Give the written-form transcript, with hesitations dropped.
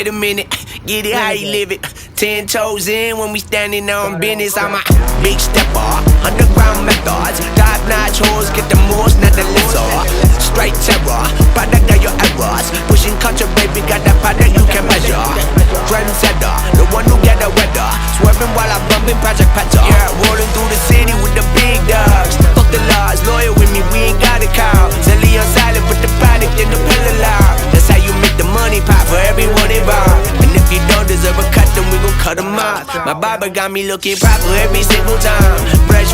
wait a minute, get it how you live it. 10 toes in when we standing on business. I'm a big stepper, underground methods. Top-notch hoes, get the most, not the lesser. Straight terror, product of your errors. Pushing culture, baby, got that product you can measure. Trendsetter, the one who get the weather. Swerving while I'm bumping Project Petter. Yeah, rolling through the city with the big dogs. Fuck the laws, loyal with me, we ain't got a call. Zelly on silent, put the product in the pillar loud. That's how you make the money pop for everyone involved. And if you don't deserve a cut, then we gon' cut them off. My barber got me looking proper every single time. Fresh